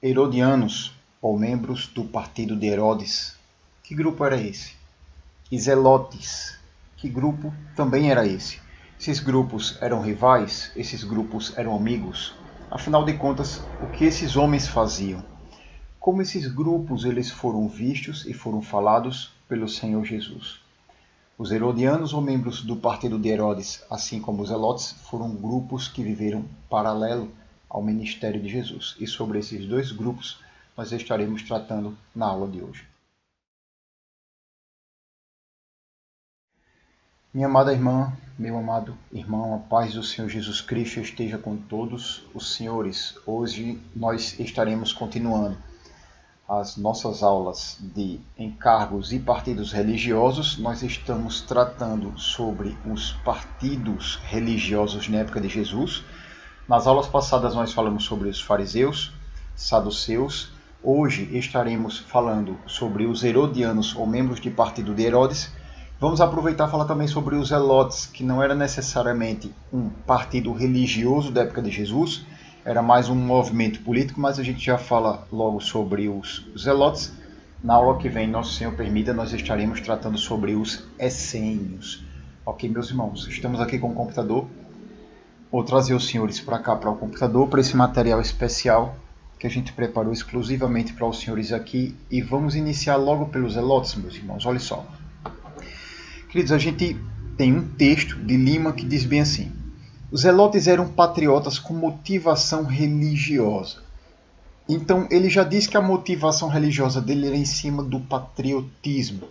Herodianos, ou membros do partido de Herodes. Que grupo era esse? E Zelotes. Que grupo também era esse? Esses grupos eram rivais? Esses grupos eram amigos? Afinal de contas, o que esses homens faziam? Como esses grupos eles foram vistos e foram falados pelo Senhor Jesus? Os herodianos, ou membros do partido de Herodes, assim como os zelotes, foram grupos que viveram paralelo ao ministério de Jesus. E sobre esses dois grupos nós estaremos tratando na aula de hoje. Minha amada irmã, meu amado irmão, a paz do Senhor Jesus Cristo esteja com todos os senhores. Hoje nós estaremos continuando as nossas aulas de encargos e partidos religiosos. Nós estamos tratando sobre os partidos religiosos na época de Jesus. Nas aulas passadas nós falamos sobre os fariseus, saduceus. Hoje estaremos falando sobre os herodianos, ou membros de partido de Herodes. Vamos aproveitar e falar também sobre os zelotes, que não era necessariamente um partido religioso da época de Jesus, era mais um movimento político, mas a gente já fala logo sobre os zelotes. Na aula que vem, nosso Senhor permita, nós estaremos tratando sobre os essênios. Ok, meus irmãos, estamos aqui com o computador. Vou trazer os senhores para cá, para o computador, para esse material especial que a gente preparou exclusivamente para os senhores aqui. E vamos iniciar logo pelos zelotes, meus irmãos. Olha só. Queridos, a gente tem um texto de Lima que diz bem assim: os zelotes eram patriotas com motivação religiosa. Então, ele já diz que a motivação religiosa dele era em cima do patriotismo.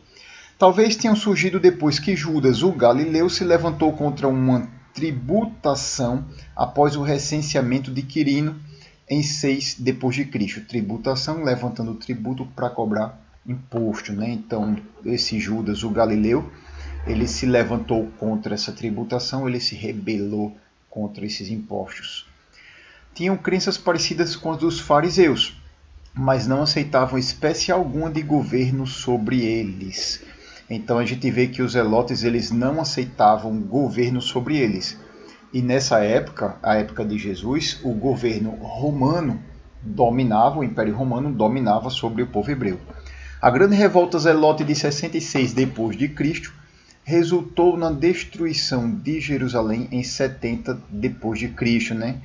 Talvez tenham surgido depois que Judas, o Galileu, se levantou contra uma tributação após o recenseamento de Quirino em 6 d.C. Tributação, levantando tributo para cobrar imposto, né? Então, esse Judas, o Galileu, ele se levantou contra essa tributação, ele se rebelou contra esses impostos. Tinham crenças parecidas com as dos fariseus, mas não aceitavam espécie alguma de governo sobre eles. Então a gente vê que os zelotes eles não aceitavam governo sobre eles. E nessa época, a época de Jesus, o governo romano dominava, o Império Romano dominava sobre o povo hebreu. A grande revolta zelote de 66 d.C. resultou na destruição de Jerusalém em 70 d.C., né?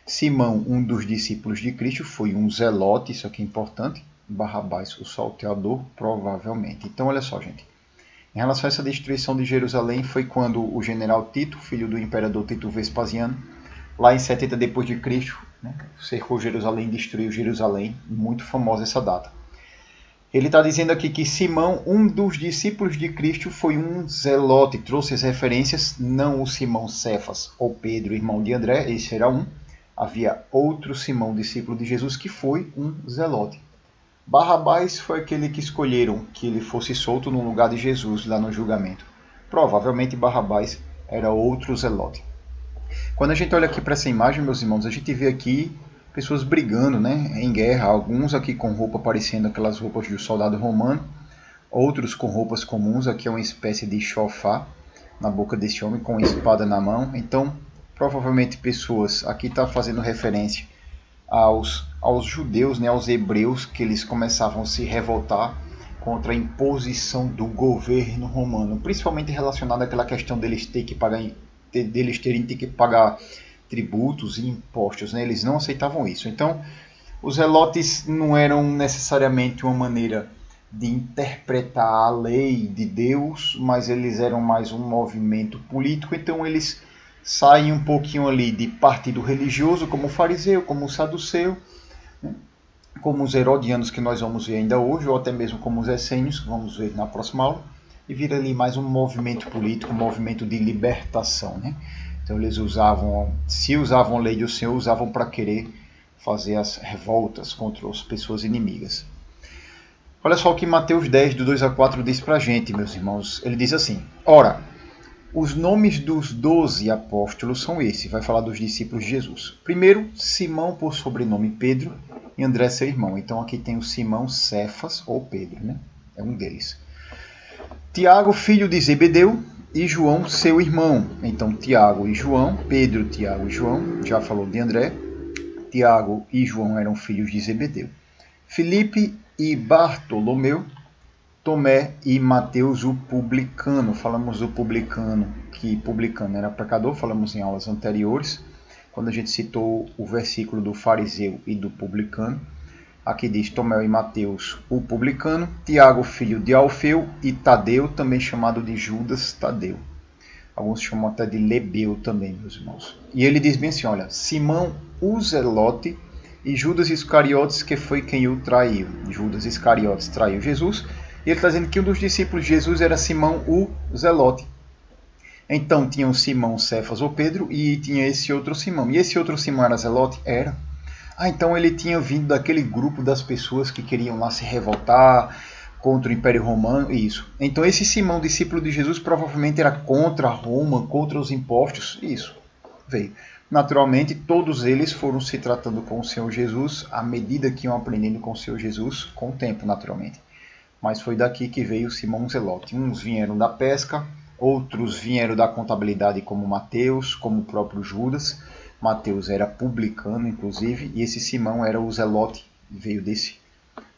Simão, um dos discípulos de Cristo, foi um zelote, isso aqui é importante. Barrabás, o salteador, provavelmente. Então, olha só, gente. Em relação a essa destruição de Jerusalém, foi quando o general Tito, filho do imperador Tito Vespasiano, lá em 70 d.C., né, cercou Jerusalém e destruiu Jerusalém. Muito famosa essa data. Ele está dizendo aqui que Simão, um dos discípulos de Cristo, foi um zelote. Trouxe as referências, não o Simão Cefas ou Pedro, irmão de André, esse era um. Havia outro Simão, discípulo de Jesus, que foi um zelote. Barrabás foi aquele que escolheram que ele fosse solto no lugar de Jesus, lá no julgamento. Provavelmente Barrabás era outro zelote. Quando a gente olha aqui para essa imagem, meus irmãos, a gente vê aqui pessoas brigando, né, em guerra, alguns aqui com roupa parecendo aquelas roupas do soldado romano, outros com roupas comuns. Aqui é uma espécie de chofá na boca desse homem com uma espada na mão. Então, provavelmente pessoas, aqui está fazendo referência aos judeus, né, aos hebreus, que eles começavam a se revoltar contra a imposição do governo romano, principalmente relacionada àquela questão deles terem que pagar tributos e impostos, né? Eles não aceitavam isso. Então, os zelotes não eram necessariamente uma maneira de interpretar a lei de Deus, mas eles eram mais um movimento político. Então, eles saem um pouquinho ali de partido religioso, como o fariseu, como o saduceu, né? Como os herodianos, que nós vamos ver ainda hoje, ou até mesmo como os essênios, que vamos ver na próxima aula, e vira ali mais um movimento político, um movimento de libertação, né? Então eles se usavam a lei do Senhor, usavam para querer fazer as revoltas contra as pessoas inimigas. Olha só o que Mateus 10, do 2 a 4 diz para a gente, meus irmãos. Ele diz assim: ora, os nomes dos 12 apóstolos são esses. Vai falar dos discípulos de Jesus. Primeiro, Simão, por sobrenome Pedro, e André, seu irmão. Então aqui tem o Simão Cefas, ou Pedro, né? É um deles. Tiago, filho de Zebedeu, e João, seu irmão. Então, Tiago e João, Pedro, Tiago e João, já falou de André. Tiago e João eram filhos de Zebedeu, Filipe e Bartolomeu, Tomé e Mateus o publicano. Falamos do publicano, que publicano era pecador, falamos em aulas anteriores, quando a gente citou o versículo do fariseu e do publicano. Aqui diz Tomé e Mateus o publicano, Tiago filho de Alfeu e Tadeu, também chamado de Judas Tadeu. Alguns chamam até de Lebeu também, meus irmãos. E ele diz bem assim, olha, Simão o Zelote e Judas Iscariotes, que foi quem o traiu. Judas Iscariotes traiu Jesus. E ele está dizendo que um dos discípulos de Jesus era Simão o Zelote. Então tinha o Simão, Cefas ou Pedro, e tinha esse outro Simão. E esse outro Simão era Zelote? Era. Então ele tinha vindo daquele grupo das pessoas que queriam lá se revoltar contra o Império Romano. Isso. Então esse Simão, discípulo de Jesus, provavelmente era contra Roma, contra os impostos. Isso. Veio. Naturalmente, todos eles foram se tratando com o Senhor Jesus à medida que iam aprendendo com o Senhor Jesus, com o tempo, naturalmente. Mas foi daqui que veio Simão Zelote. Uns vieram da pesca, outros vieram da contabilidade como Mateus, como o próprio Judas. Mateus era publicano, inclusive, e esse Simão era o Zelote, veio desse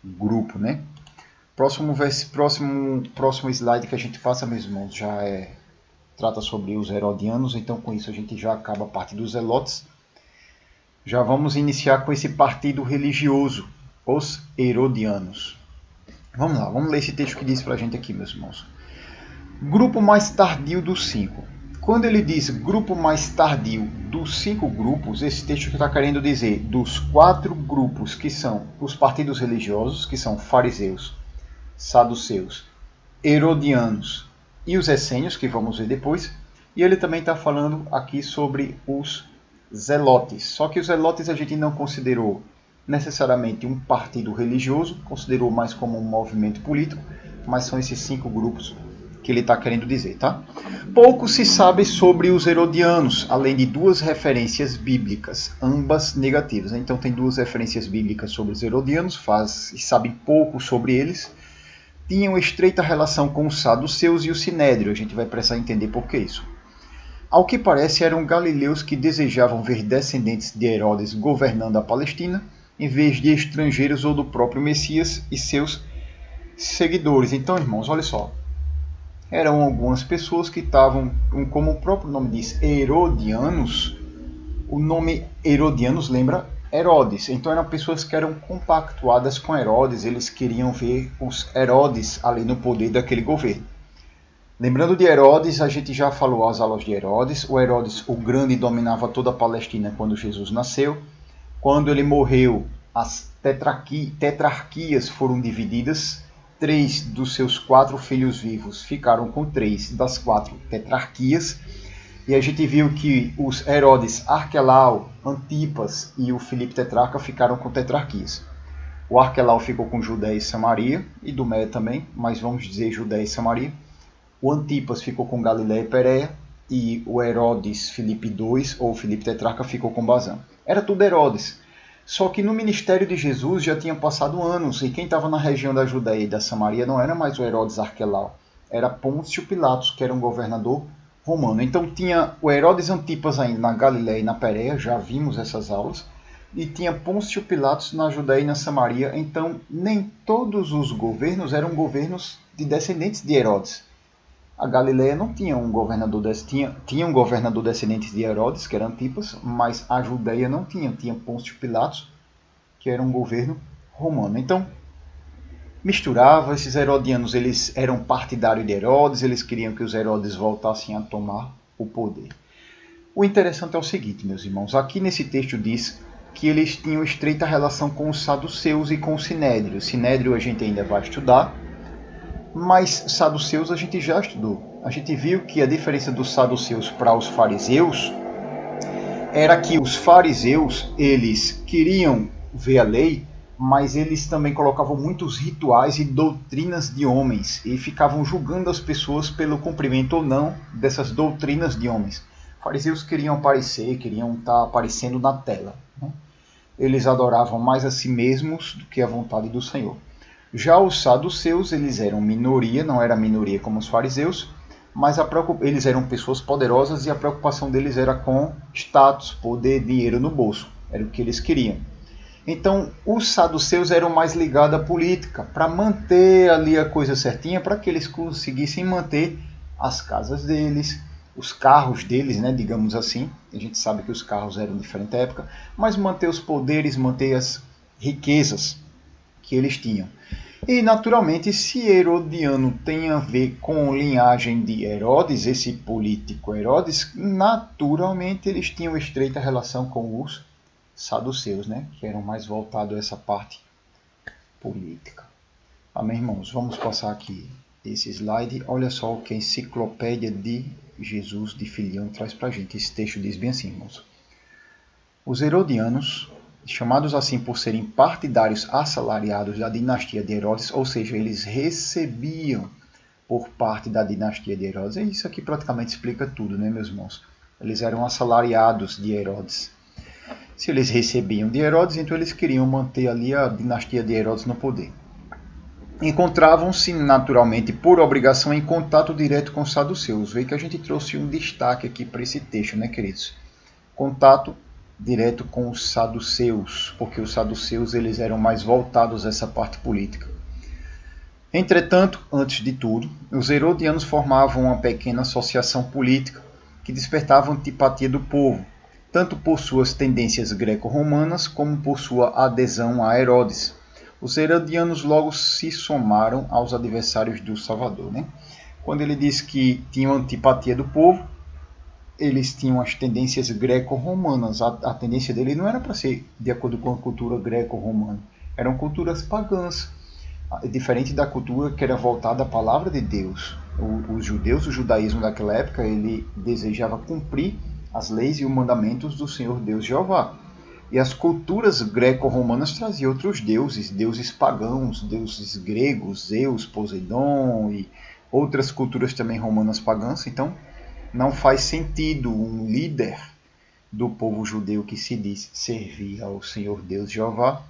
grupo, né? Próximo slide que a gente passa, meus irmãos, trata sobre os herodianos, então com isso a gente já acaba a parte dos zelotes. Já vamos iniciar com esse partido religioso, os herodianos. Vamos lá, vamos ler esse texto que diz para a gente aqui, meus irmãos. Grupo mais tardio dos 5. Quando ele diz grupo mais tardio dos 5 grupos, esse texto está querendo dizer dos 4 grupos que são os partidos religiosos, que são fariseus, saduceus, herodianos e os essênios, que vamos ver depois. E ele também está falando aqui sobre os zelotes. Só que os zelotes a gente não considerou necessariamente um partido religioso, considerou mais como um movimento político, mas são esses 5 grupos que ele está querendo dizer, tá? Pouco se sabe sobre os herodianos, além de 2 referências bíblicas, ambas negativas. Então tem 2 referências bíblicas sobre os herodianos, sabe pouco sobre eles. Tinham estreita relação com os saduceus e o sinédrio, a gente vai precisar entender por que isso. Ao que parece, eram galileus que desejavam ver descendentes de Herodes governando a Palestina, em vez de estrangeiros ou do próprio Messias e seus seguidores. Então, irmãos, olha só. Eram algumas pessoas que estavam, como o próprio nome diz, herodianos. O nome herodianos lembra Herodes. Então eram pessoas que eram compactuadas com Herodes. Eles queriam ver os Herodes ali no poder daquele governo. Lembrando de Herodes, a gente já falou as aulas de Herodes. O Herodes o Grande dominava toda a Palestina quando Jesus nasceu. Quando ele morreu, as tetrarquias foram divididas. 3 dos seus 4 filhos vivos ficaram com 3 das 4 tetrarquias. E a gente viu que os Herodes Arquelau, Antipas e o Filipe Tetrarca ficaram com tetrarquias. O Arquelau ficou com Judéia e Samaria, e Dumeia também, mas vamos dizer Judéia e Samaria. O Antipas ficou com Galiléia e Pérea, e o Herodes Filipe II, ou Filipe Tetrarca, ficou com Bazã. Era tudo Herodes. Só que no ministério de Jesus já tinham passado anos, e quem estava na região da Judéia e da Samaria não era mais o Herodes Arquelau, era Pôncio Pilatos, que era um governador romano. Então tinha o Herodes Antipas ainda na Galiléia e na Pérea, já vimos essas aulas, e tinha Pôncio Pilatos na Judéia e na Samaria. Então nem todos os governos eram governos de descendentes de Herodes. A Galiléia não tinha um governador tinha um governador descendente de Herodes, que era Antipas, mas a Judéia não tinha Pôncio Pilatos, que era um governo romano. Então, misturava, esses herodianos, eles eram partidários de Herodes, eles queriam que os Herodes voltassem a tomar o poder. O interessante é o seguinte, meus irmãos, aqui nesse texto diz que eles tinham estreita relação com os saduceus e com o sinédrio. O sinédrio a gente ainda vai estudar, mas saduceus a gente já estudou. A gente viu que a diferença dos saduceus para os fariseus era que os fariseus, eles queriam ver a lei, mas eles também colocavam muitos rituais e doutrinas de homens e ficavam julgando as pessoas pelo cumprimento ou não dessas doutrinas de homens. Os fariseus queriam aparecer, queriam estar aparecendo na tela, né? Eles adoravam mais a si mesmos do que a vontade do Senhor. Já os saduceus, eles eram minoria, não era minoria como os fariseus, mas eles eram pessoas poderosas e a preocupação deles era com status, poder, dinheiro no bolso. Era o que eles queriam. Então, os saduceus eram mais ligados à política, para manter ali a coisa certinha, para que eles conseguissem manter as casas deles, os carros deles, né, digamos assim. A gente sabe que os carros eram de diferente época, mas manter os poderes, manter as riquezas que eles tinham. E, naturalmente, se Herodiano tem a ver com linhagem de Herodes, esse político Herodes, naturalmente eles tinham estreita relação com os saduceus, né? Que eram mais voltados a essa parte política. Amém, irmãos? Vamos passar aqui esse slide. Olha só o que a Enciclopédia de Jesus de Filião traz para a gente. Esse texto diz bem assim, irmãos. Os herodianos, chamados assim por serem partidários assalariados da dinastia de Herodes, ou seja, eles recebiam por parte da dinastia de Herodes. E isso aqui praticamente explica tudo, né, meus irmãos? Eles eram assalariados de Herodes. Se eles recebiam de Herodes, então eles queriam manter ali a dinastia de Herodes no poder. Encontravam-se naturalmente, por obrigação, em contato direto com os saduceus. Veja que a gente trouxe um destaque aqui para esse texto, né, queridos? Contato direto com os saduceus, porque os saduceus eles eram mais voltados a essa parte política. Entretanto, antes de tudo, os herodianos formavam uma pequena associação política que despertava antipatia do povo, tanto por suas tendências greco-romanas como por sua adesão a Herodes. Os herodianos logo se somaram aos adversários do Salvador, né? Quando ele diz que tinham antipatia do povo, eles tinham as tendências greco-romanas. A tendência dele não era para ser de acordo com a cultura greco-romana, eram culturas pagãs, diferente da cultura que era voltada à palavra de Deus. Os judeus, o judaísmo daquela época, ele desejava cumprir as leis e os mandamentos do Senhor Deus Jeová. E as culturas greco-romanas traziam outros deuses, deuses pagãos, deuses gregos, Zeus, Poseidon e outras culturas também romanas pagãs. Então, não faz sentido um líder do povo judeu que se diz servir ao Senhor Deus Jeová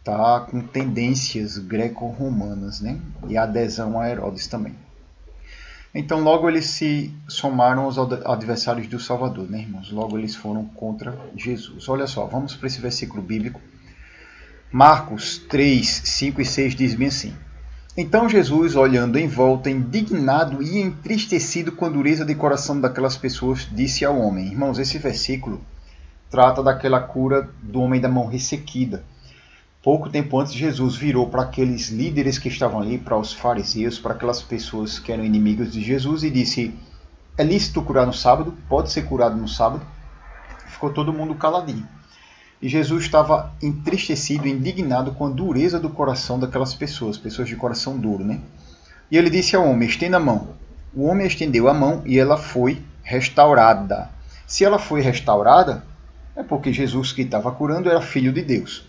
tá com tendências greco-romanas, né? E adesão a Herodes também. Então, logo eles se somaram aos adversários do Salvador, né, irmãos? Logo eles foram contra Jesus. Olha só, vamos para esse versículo bíblico. Marcos 3, 5 e 6 diz bem assim. Então Jesus, olhando em volta, indignado e entristecido com a dureza de coração daquelas pessoas, disse ao homem. Irmãos, esse versículo trata daquela cura do homem da mão ressequida. Pouco tempo antes, Jesus virou para aqueles líderes que estavam ali, para os fariseus, para aquelas pessoas que eram inimigos de Jesus, e disse, é lícito curar no sábado? Pode ser curado no sábado? Ficou todo mundo caladinho. E Jesus estava entristecido, indignado com a dureza do coração daquelas pessoas de coração duro, né? E ele disse ao homem, estenda a mão. O homem estendeu a mão e ela foi restaurada. Se ela foi restaurada, é porque Jesus que estava curando era filho de Deus.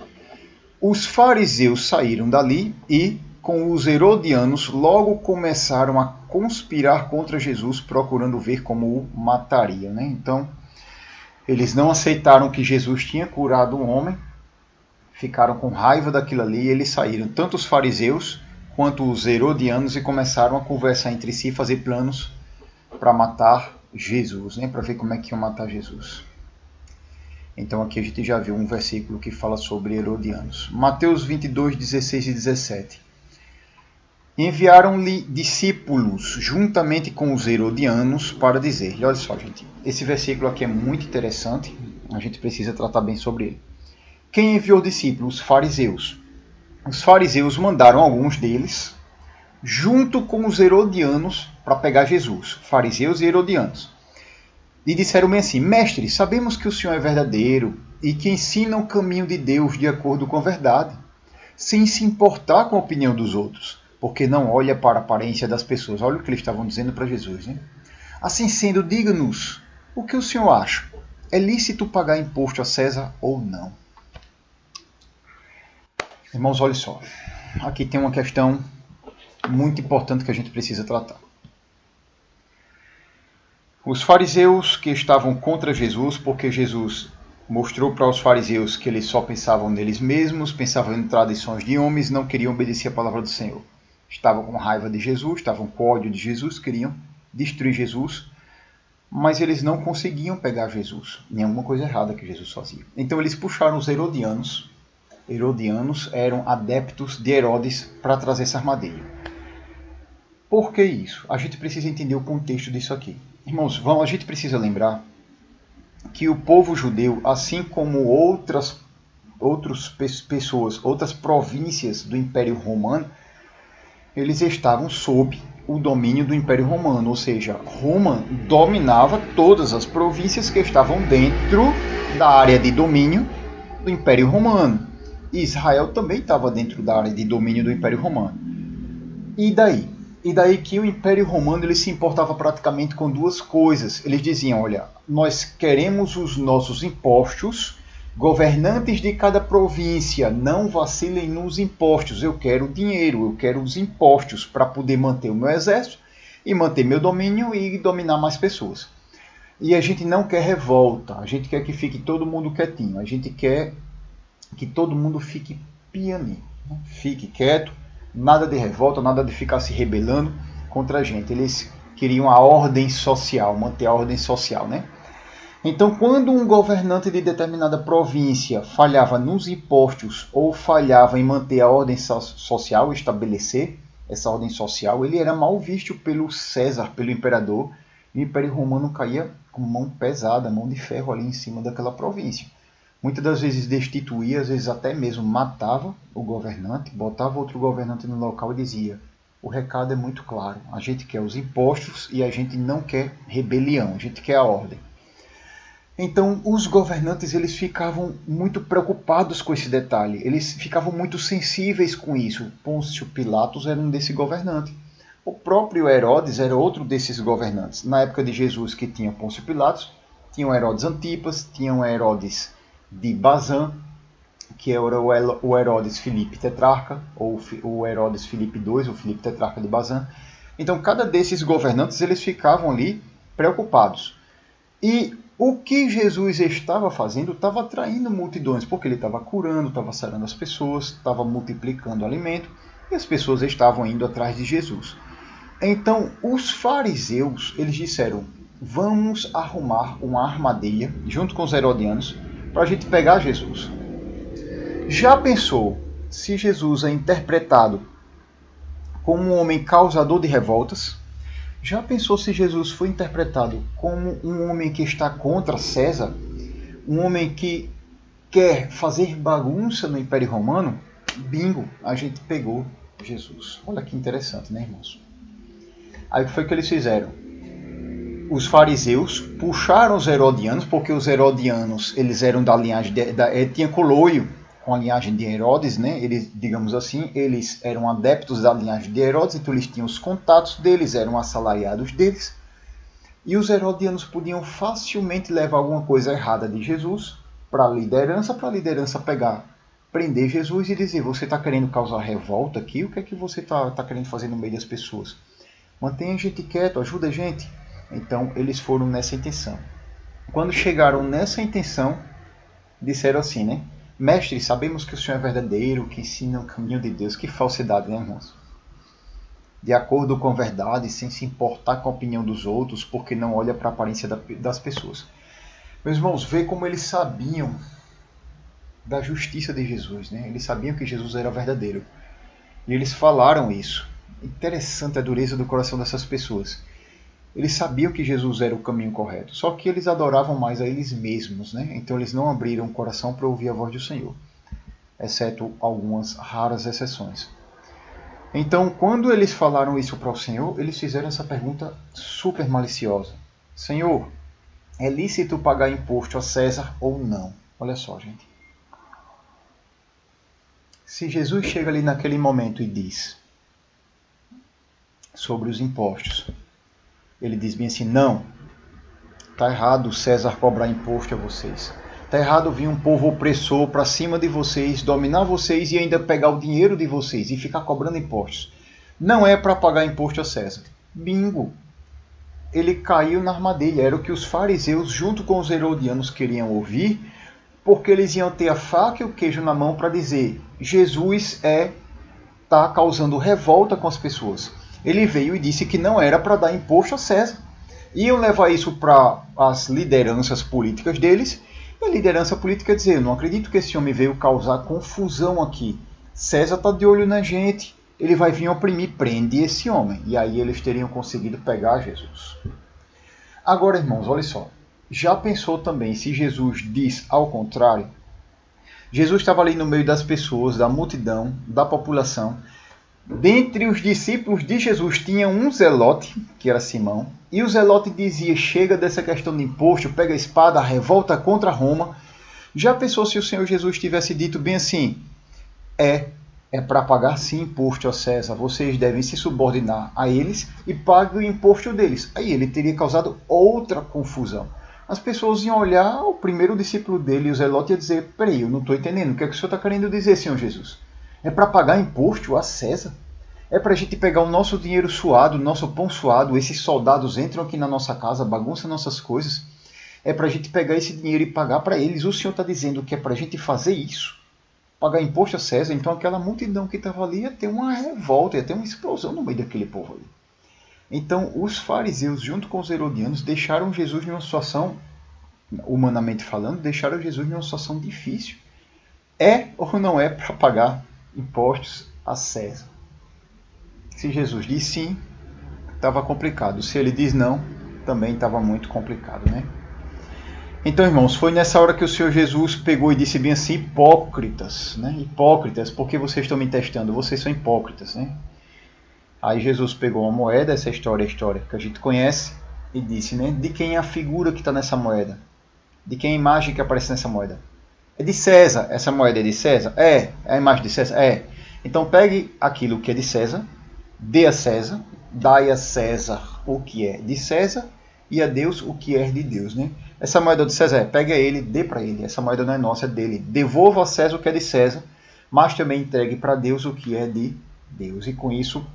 Os fariseus saíram dali e, com os herodianos, logo começaram a conspirar contra Jesus, procurando ver como o matariam, né? Então, eles não aceitaram que Jesus tinha curado um homem, ficaram com raiva daquilo ali e eles saíram, tanto os fariseus quanto os herodianos, e começaram a conversar entre si, fazer planos para matar Jesus, né? Para ver como é que iam matar Jesus. Então aqui a gente já viu um versículo que fala sobre herodianos. Mateus 22, 16 e 17. Enviaram-lhe discípulos juntamente com os herodianos para dizer-lhe, olha só gente, esse versículo aqui é muito interessante, a gente precisa tratar bem sobre ele. Quem enviou discípulos? Os fariseus. Os fariseus mandaram alguns deles junto com os herodianos para pegar Jesus, fariseus e herodianos. E disseram bem assim, mestre, sabemos que o Senhor é verdadeiro e que ensina o caminho de Deus de acordo com a verdade, sem se importar com a opinião dos outros, porque não olha para a aparência das pessoas. Olha o que eles estavam dizendo para Jesus, né? Assim sendo, diga-nos, o que o Senhor acha? É lícito pagar imposto a César ou não? Irmãos, olha só, aqui tem uma questão muito importante que a gente precisa tratar. Os fariseus que estavam contra Jesus, porque Jesus mostrou para os fariseus que eles só pensavam neles mesmos, pensavam em tradições de homens, não queriam obedecer a palavra do Senhor. Estavam com raiva de Jesus, estavam com ódio de Jesus, queriam destruir Jesus. mas eles não conseguiam pegar Jesus. Nenhuma coisa errada que Jesus fazia. Então eles puxaram os herodianos. Herodianos eram adeptos de Herodes para trazer essa armadilha. Por que isso? A gente precisa entender o contexto disso aqui. Irmãos, a gente precisa lembrar que o povo judeu, assim como outras pessoas, outras províncias do Império Romano, eles estavam sob o domínio do Império Romano, ou seja, Roma dominava todas as províncias que estavam dentro da área de domínio do Império Romano. E Israel também estava dentro da área de domínio do Império Romano. E daí? E daí que o Império Romano ele se importava praticamente com duas coisas. Eles diziam, olha, nós queremos os nossos impostos, governantes de cada província, não vacilem nos impostos, eu quero dinheiro, eu quero os impostos para poder manter o meu exército e manter meu domínio e dominar mais pessoas. E a gente não quer revolta, a gente quer que fique todo mundo quietinho, a gente quer que todo mundo fique pianinho, fique quieto, nada de revolta, nada de ficar se rebelando contra a gente. Eles queriam a ordem social, manter a ordem social, né? Então, quando um governante de determinada província falhava nos impostos ou falhava em manter a ordem social, estabelecer essa ordem social, ele era mal visto pelo César, pelo imperador, e o Império Romano caía com mão pesada, mão de ferro ali em cima daquela província. Muitas das vezes destituía, às vezes até mesmo matava o governante, botava outro governante no local e dizia: o recado é muito claro, a gente quer os impostos e a gente não quer rebelião, a gente quer a ordem. Então, os governantes eles ficavam muito preocupados com esse detalhe, eles ficavam muito sensíveis com isso. Pôncio Pilatos era um desse governante. O próprio Herodes era outro desses governantes. Na época de Jesus, que tinha Pôncio Pilatos, tinha o Herodes Antipas, tinha o Herodes de Bazã, que era o Herodes Filipe Tetrarca, ou o Herodes Filipe II, o Filipe Tetrarca de Bazã. Então, cada desses governantes eles ficavam ali preocupados. E o que Jesus estava fazendo estava atraindo multidões, porque ele estava curando, estava sarando as pessoas, estava multiplicando o alimento, e as pessoas estavam indo atrás de Jesus. Então, os fariseus, eles disseram: vamos arrumar uma armadilha, junto com os herodianos, para a gente pegar Jesus. Já pensou se Jesus é interpretado como um homem causador de revoltas? Já pensou se Jesus foi interpretado como um homem que está contra César? Um homem que quer fazer bagunça no Império Romano? Bingo, a gente pegou Jesus. Olha que interessante, né, irmãos? Aí o que foi que eles fizeram? Os fariseus puxaram os herodianos, porque os herodianos eles eram da linhagem tinha coloio com a linhagem de Herodes, né? Eles, digamos assim, eles eram adeptos da linhagem de Herodes, então eles tinham os contatos deles, eram assalariados deles. E os herodianos podiam facilmente levar alguma coisa errada de Jesus para a liderança pegar, prender Jesus e dizer: você está querendo causar revolta aqui? O que é que você está querendo fazer no meio das pessoas? Mantenha a gente quieto, ajuda a gente. Então eles foram nessa intenção. Quando chegaram nessa intenção, disseram assim, né? Mestre, sabemos que o Senhor é verdadeiro, que ensina o caminho de Deus. Que falsidade, né, irmãos? De acordo com a verdade, sem se importar com a opinião dos outros, porque não olha para a aparência das pessoas. Meus irmãos, vê como eles sabiam da justiça de Jesus, né? Eles sabiam que Jesus era verdadeiro. E eles falaram isso. Interessante a dureza do coração dessas pessoas. Eles sabiam que Jesus era o caminho correto, só que eles adoravam mais a eles mesmos, né? Então eles não abriram o coração para ouvir a voz do Senhor, exceto algumas raras exceções. Então, quando eles falaram isso para o Senhor, eles fizeram essa pergunta super maliciosa: Senhor, é lícito pagar imposto a César ou não? Olha só, gente. Se Jesus chega ali naquele momento e diz sobre os impostos, ele diz bem assim: não, está errado César cobrar imposto a vocês. Está errado vir um povo opressor para cima de vocês, dominar vocês e ainda pegar o dinheiro de vocês e ficar cobrando impostos. Não é para pagar imposto a César. Bingo! Ele caiu na armadilha. Era o que os fariseus, junto com os herodianos, queriam ouvir, porque eles iam ter a faca e o queijo na mão para dizer: Jesus está causando revolta com as pessoas. Ele veio e disse que não era para dar imposto a César. iam levar isso para as lideranças políticas deles, e a liderança política dizer, não acredito que esse homem veio causar confusão aqui. César está de olho na gente, ele vai vir oprimir, prende esse homem. E aí eles teriam conseguido pegar Jesus. Agora, irmãos, olha só. Já pensou também se Jesus diz ao contrário? Jesus estava ali no meio das pessoas, da multidão, da população. Dentre os discípulos de Jesus tinha um zelote, que era Simão, e o zelote dizia, chega dessa questão de imposto, pega a espada, revolta contra Roma. Já pensou se o Senhor Jesus tivesse dito bem assim, é para pagar sim imposto a César, vocês devem se subordinar a eles e paguem o imposto deles. Aí ele teria causado outra confusão. As pessoas iam olhar o primeiro discípulo dele, o zelote, e ia dizer, peraí, eu não estou entendendo, o que é que o senhor está querendo dizer, Senhor Jesus? É para pagar imposto a César? É para a gente pegar o nosso dinheiro suado, o nosso pão suado, esses soldados entram aqui na nossa casa, bagunçam nossas coisas, é para a gente pegar esse dinheiro e pagar para eles. O senhor está dizendo que é para a gente fazer isso? Pagar imposto a César? Então aquela multidão que estava ali ia ter uma revolta, ia ter uma explosão no meio daquele povo ali. Então os fariseus, junto com os herodianos, deixaram Jesus numa situação, humanamente falando, deixaram Jesus numa situação difícil. É ou não é para pagar impostos a César? Se Jesus diz sim, estava complicado. Se ele diz não, também estava muito complicado, né? Então, irmãos, foi nessa hora que o Senhor Jesus pegou e disse bem assim, hipócritas, né? Hipócritas, por que vocês estão me testando? Vocês são hipócritas, né? Aí Jesus pegou uma moeda, essa história é a história que a gente conhece, e disse, né? De quem é a figura que está nessa moeda? De quem é a imagem que aparece nessa moeda? É de César. Essa moeda é de César? É a imagem de César? É. Então pegue aquilo que é de César, dê a César, dai a César o que é de César, e a Deus o que é de Deus, né? Essa moeda de César pegue a ele, dê para ele. Essa moeda não é nossa, é dele. Devolva a César o que é de César, mas também entregue para Deus o que é de Deus. E com isso,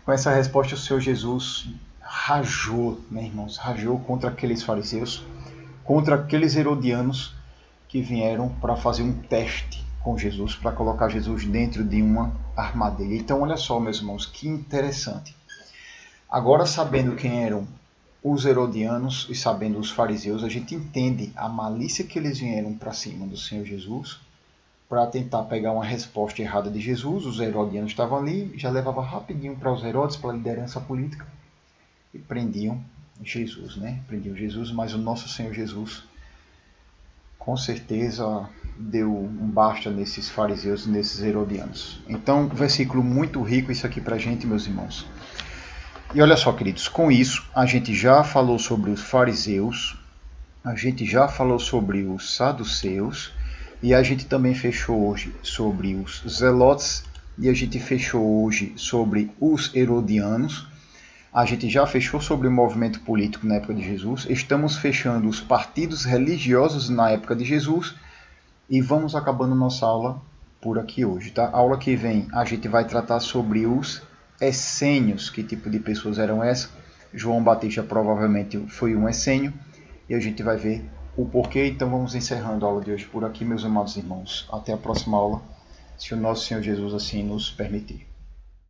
com essa resposta, o Senhor Jesus rajou, né, irmãos? Rajou contra aqueles fariseus, contra aqueles herodianos que vieram para fazer um teste com Jesus, para colocar Jesus dentro de uma armadilha. Então, olha só, meus irmãos, que interessante. Agora, sabendo quem eram os herodianos e sabendo os fariseus, a gente entende a malícia que eles vieram para cima do Senhor Jesus para tentar pegar uma resposta errada de Jesus. Os herodianos estavam ali, já levava rapidinho para os Herodes, para a liderança política, e prendiam Jesus, né? Prendiam Jesus, mas o nosso Senhor Jesus, com certeza, deu um basta nesses fariseus e nesses herodianos. Então, versículo muito rico isso aqui para a gente, meus irmãos. E olha só, queridos, com isso a gente já falou sobre os fariseus, a gente já falou sobre os saduceus, e a gente também fechou hoje sobre os zelotes, e a gente fechou hoje sobre os herodianos. A gente já fechou sobre o movimento político na época de Jesus, estamos fechando os partidos religiosos na época de Jesus, e vamos acabando nossa aula por aqui hoje, tá? A aula que vem a gente vai tratar sobre os essênios. Que tipo de pessoas eram essas? João Batista provavelmente foi um essênio, e a gente vai ver o porquê. Então vamos encerrando a aula de hoje por aqui, meus amados irmãos. Até a próxima aula, se o nosso Senhor Jesus assim nos permitir.